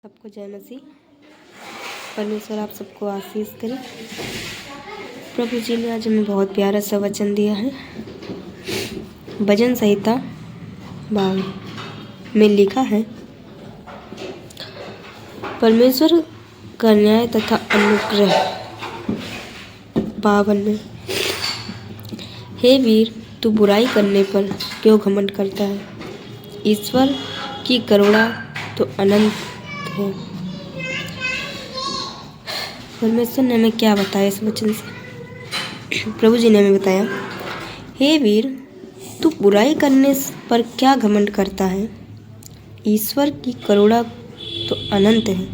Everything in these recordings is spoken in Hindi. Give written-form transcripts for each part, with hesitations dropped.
सबको जय मसीह। परमेश्वर आप सबको आशीष करे। प्रभु जी ने आज हमें बहुत प्यारा सा वचन दिया है। भजन संहिता 52 में लिखा है, परमेश्वर का न्याय तथा अनुग्रह। 52 में, हे वीर, तू बुराई करने पर क्यों घमंड करता है? ईश्वर की करुणा तो अनंत है। परमेश्वर ने हमें क्या बताया इस वचन से? प्रभु जी ने हमें बताया, हे वीर, तू बुराई करने पर क्या घमंड करता है? ईश्वर की करुणा तो अनंत है।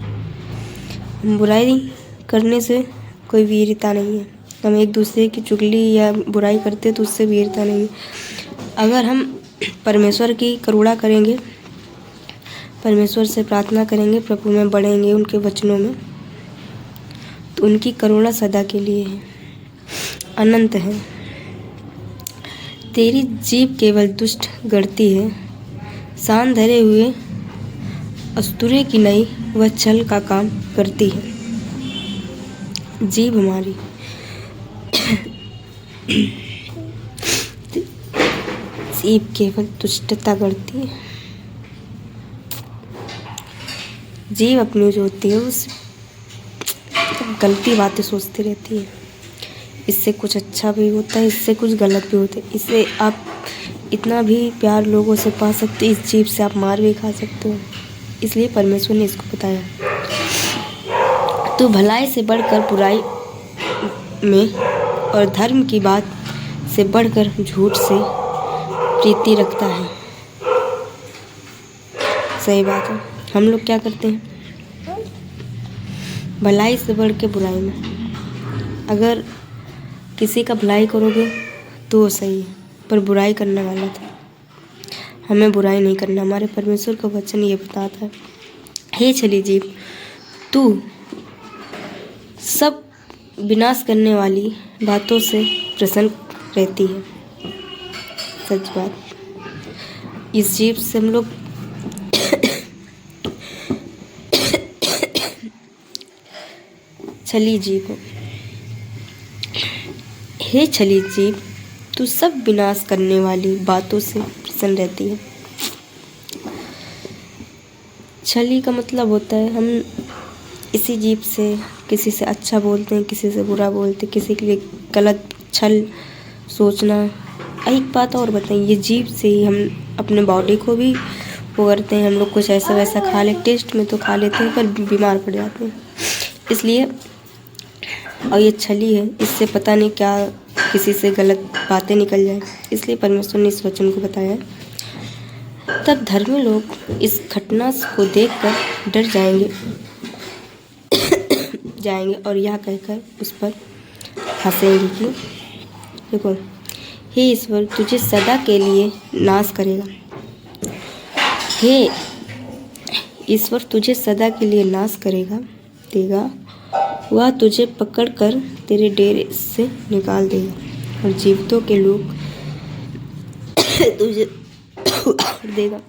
हम बुराई करने से कोई वीरता नहीं है। हम एक दूसरे की चुगली या बुराई करते तो उससे वीरता नहीं है। अगर हम परमेश्वर की करुणा करेंगे, परमेश्वर से प्रार्थना करेंगे, प्रभु में बढ़ेंगे उनके वचनों में, तो उनकी करुणा सदा के लिए है, अनंत है। तेरी जीभ केवल दुष्ट गढ़ती है, सान धरे हुए अस्तूरे की नई वह छल का काम करती है। जीभ हमारी जीभ केवल दुष्टता गढ़ती है। जीभ अपनी जो होती है उस गलती बातें सोचती रहती है। इससे कुछ अच्छा भी होता है, इससे कुछ गलत भी होता है। इससे आप इतना भी प्यार लोगों से पा सकते, इस जीभ से आप मार भी खा सकते हो। इसलिए परमेश्वर ने इसको बताया, तो भलाई से बढ़कर बुराई में और धर्म की बात से बढ़कर झूठ से प्रीति रखता है। सही बात है। हम लोग क्या करते हैं? भलाई से बढ़ के बुराई में। अगर किसी का भलाई करोगे तो वो सही है, पर बुराई करने वाला था। हमें बुराई नहीं करना। हमारे परमेश्वर का वचन ये बताता है, हे छली जीभ, तू सब विनाश करने वाली बातों से प्रसन्न रहती है। सच बात। इस जीभ से हम लोग छली जीभ हो। हे छली जीभ, तू सब विनाश करने वाली बातों से प्रसन्न रहती है। छली का मतलब होता है हम इसी जीभ से किसी से अच्छा बोलते हैं, किसी से बुरा बोलते हैं, किसी के लिए गलत छल सोचना। एक बात और बताएं, ये जीभ से ही हम अपने बॉडी को भी वो करते हैं। हम लोग कुछ ऐसा वैसा खा ले, टेस्ट में तो खा लेते हैं पर बीमार पड़ जाते हैं। इसलिए, और ये छली है, इससे पता नहीं क्या किसी से गलत बातें निकल जाए। इसलिए परमेश्वर ने इस वचन को बताया है। तब धर्मी लोग इस घटना को देखकर डर जाएंगे और यह कहकर उस पर हंसेंगे कि देखो, हे ईश्वर तुझे सदा के लिए नाश करेगा। हे ईश्वर तुझे सदा के लिए नाश करेगा देगा। वह तुझे पकड़कर तेरे डेरे से निकाल देगा और जीवितों के लोग तुझे देगा।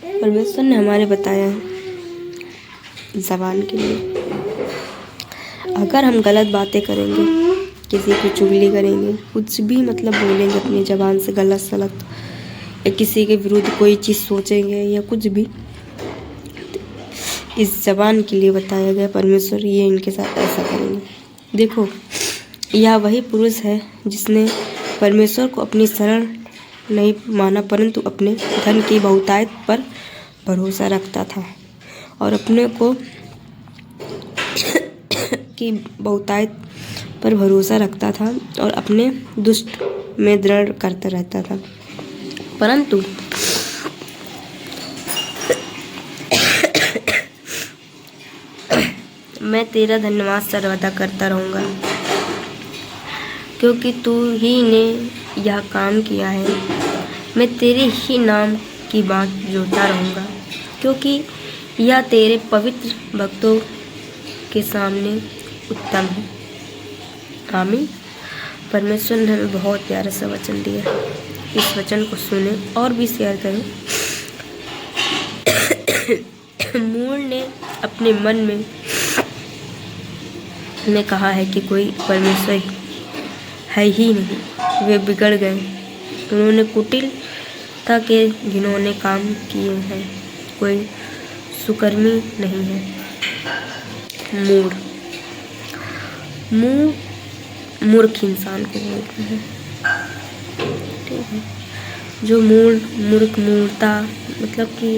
परमेश्वर ने हमारे बताया है ज़बान के लिए। अगर हम गलत बातें करेंगे, किसी की चुगली करेंगे, कुछ भी मतलब बोलेंगे अपनी ज़बान से गलत सलत, या किसी के विरुद्ध कोई चीज़ सोचेंगे या कुछ भी, इस ज़बान के लिए बताया गया परमेश्वर ये इनके साथ ऐसा करेंगे। देखो, यह वही पुरुष है जिसने परमेश्वर को अपनी शरण नहीं माना, परंतु अपने धन की बहुतायत पर भरोसा रखता था और अपने को की बहुतायत पर भरोसा रखता था और अपने दुष्ट में दृढ़ करता रहता था। परंतु मैं तेरा धन्यवाद सर्वदा करता रहूँगा, क्योंकि तू ही ने यह काम किया है। मैं तेरे ही नाम की बात जोता रहूँगा, क्योंकि यह तेरे पवित्र भक्तों के सामने उत्तम है। आमीन। परमेश्वर ने हमें बहुत प्यारा सा वचन दिया। इस वचन को सुने और भी शेयर करें। मूल ने अपने मन में कहा है कि कोई परमेश्वर है ही नहीं। वे बिगड़ गए, उन्होंने कुटिलता के घिनौने काम किए हैं, कोई सुकर्मी नहीं है। मूर्ख इंसान को बोलते हैं, ठीक है। जो मूर्खता मतलब कि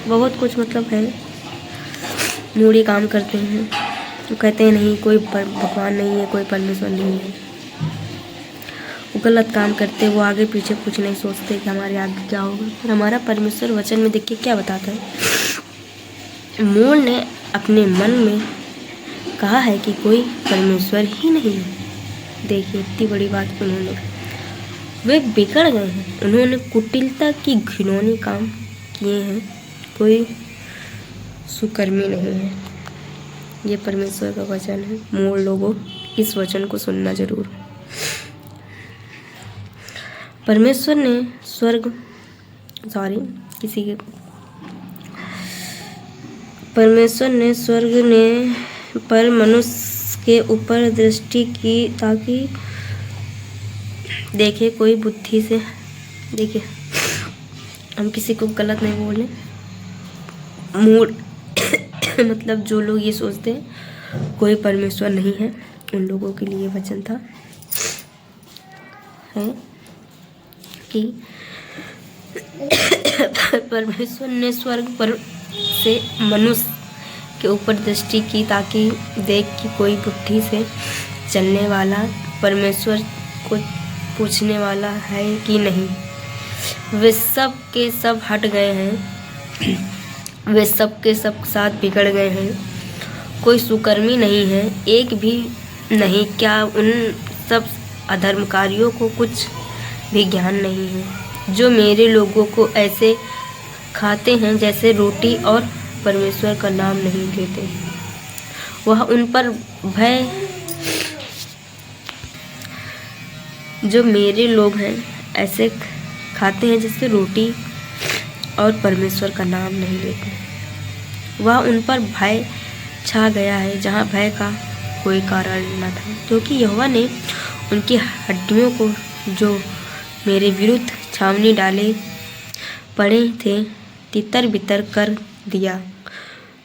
बहुत कुछ मतलब है, मूढ़ी काम करते हैं, तो कहते हैं नहीं कोई भगवान नहीं है, कोई परमेश्वर नहीं है। वो गलत काम करते, वो आगे पीछे कुछ नहीं सोचते कि हमारे आगे क्या होगा। पर हमारा परमेश्वर वचन में देखिए क्या बताता है। मूल ने अपने मन में कहा है कि कोई परमेश्वर ही नहीं है। देखिए इतनी बड़ी बात उन्होंने, वे बिगड़ गए हैं, उन्होंने कुटिलता की घिनौनी काम किए हैं, कोई सुकर्मी नहीं है। ये परमेश्वर का वचन है। मूल लोगों, इस वचन को सुनना जरूर। परमेश्वर ने स्वर्ग ने पर मनुष्य के ऊपर दृष्टि की ताकि देखे कोई बुद्धि से। देखिए हम किसी को गलत नहीं बोले, मूड मतलब जो लोग ये सोचते हैं कोई परमेश्वर नहीं है, उन लोगों के लिए वचन था है कि परमेश्वर ने स्वर्ग पर से मनुष्य के ऊपर दृष्टि की ताकि देख कि कोई बुद्धि से चलने वाला परमेश्वर को पूछने वाला है कि नहीं। वे सब के सब हट गए हैं, वे सब के सब साथ बिगड़ गए हैं, कोई सुकर्मी नहीं है, एक भी नहीं। क्या उन सब अधर्मकारियों को कुछ भी ज्ञान नहीं है, जो मेरे लोगों को ऐसे खाते हैं जैसे रोटी और परमेश्वर का नाम नहीं लेते। वह उन पर भय, जो मेरे लोग हैं ऐसे खाते हैं जैसे रोटी और परमेश्वर का नाम नहीं लेते। वह उन पर भय छा गया है जहाँ भय का कोई कारण न था, क्योंकि यहोवा ने उनकी हड्डियों को जो मेरे विरुद्ध छावनी डाले पड़े थे तितर बितर कर दिया,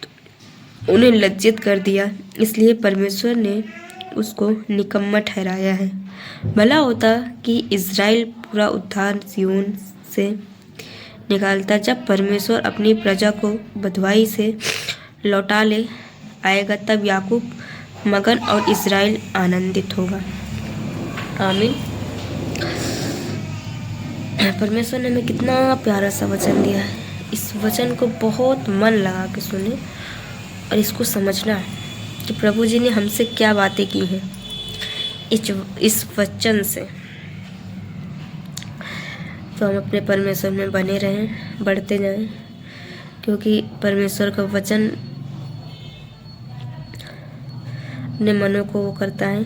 तो उन्हें लज्जित कर दिया। इसलिए परमेश्वर ने उसको निकम्मा ठहराया है। भला होता कि इज़राइल पूरा उद्धार सिय्योन से निकालता। जब परमेश्वर अपनी प्रजा को बँधुआई से लौटा ले आएगा, तब याकूब मगन और इज़राइल आनंदित होगा। आमीन। परमेश्वर ने हमें कितना प्यारा सा वचन दिया है। इस वचन को बहुत मन लगा के सुने और इसको समझना कि प्रभु जी ने हमसे क्या बातें की हैं इस वचन से। तो हम अपने परमेश्वर में बने रहें, बढ़ते जाएं, क्योंकि परमेश्वर का वचन अपने मनों को वो करता है।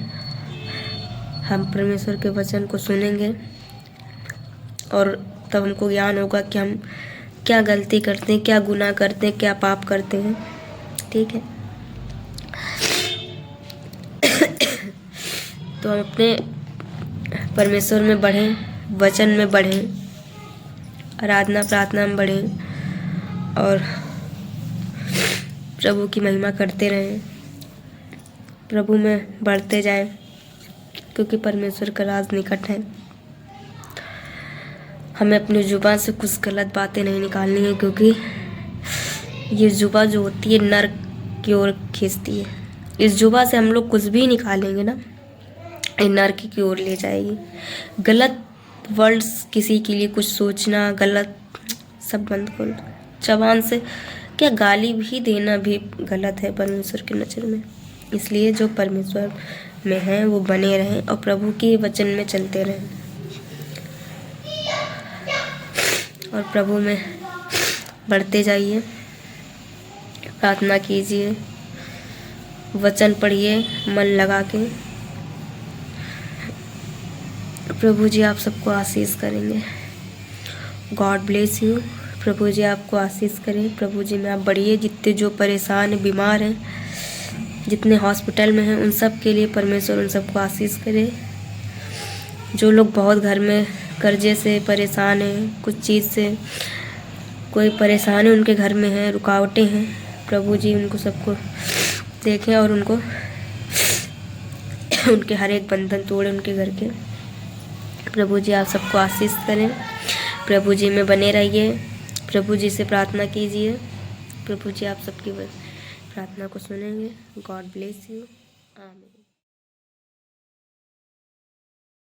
हम परमेश्वर के वचन को सुनेंगे और तब हमको ज्ञान होगा कि हम क्या गलती करते हैं, क्या गुनाह करते हैं, क्या पाप करते हैं। ठीक है, तो हम अपने परमेश्वर में बढ़ें, वचन में बढ़ें, आराधना प्रार्थना में बढ़ें और प्रभु की महिमा करते रहें, प्रभु में बढ़ते जाएं, क्योंकि परमेश्वर का राज निकट है। हमें अपनी जुबान से कुछ गलत बातें नहीं निकालनी है, क्योंकि ये जुबान जो होती है नर्क की ओर खींचती है। इस जुबान से हम लोग कुछ भी निकालेंगे ना, ये नर्क की ओर ले जाएगी। गलत वर्ड्स, किसी के लिए कुछ सोचना, गलत सब बंद करो। जबान से क्या गाली भी देना भी गलत है परमेश्वर की नज़र में। इसलिए जो परमेश्वर में हैं वो बने रहें और प्रभु के वचन में चलते रहें और प्रभु में बढ़ते जाइए। प्रार्थना कीजिए, वचन पढ़िए मन लगा के। प्रभु जी आप सबको आशीष करेंगे। God bless you. प्रभु जी आपको आशीष करें, प्रभु जी में आप बढ़िए। जितने जो परेशान हैं, बीमार हैं, जितने हॉस्पिटल में हैं, उन सब के लिए परमेश्वर उन सबको आशीष करे। जो लोग बहुत घर में कर्जे से परेशान हैं, कुछ चीज़ से कोई परेशानी उनके घर में है, रुकावटें हैं, प्रभु जी उनको सबको देखें और उनको उनके हर एक बंधन तोड़े उनके घर के। प्रभु जी आप सबको आशीष करें, प्रभु जी में बने रहिए, प्रभु जी से प्रार्थना कीजिए। प्रभु जी आप सबकी प्रार्थना को सुनेंगे। God bless you. आमीन।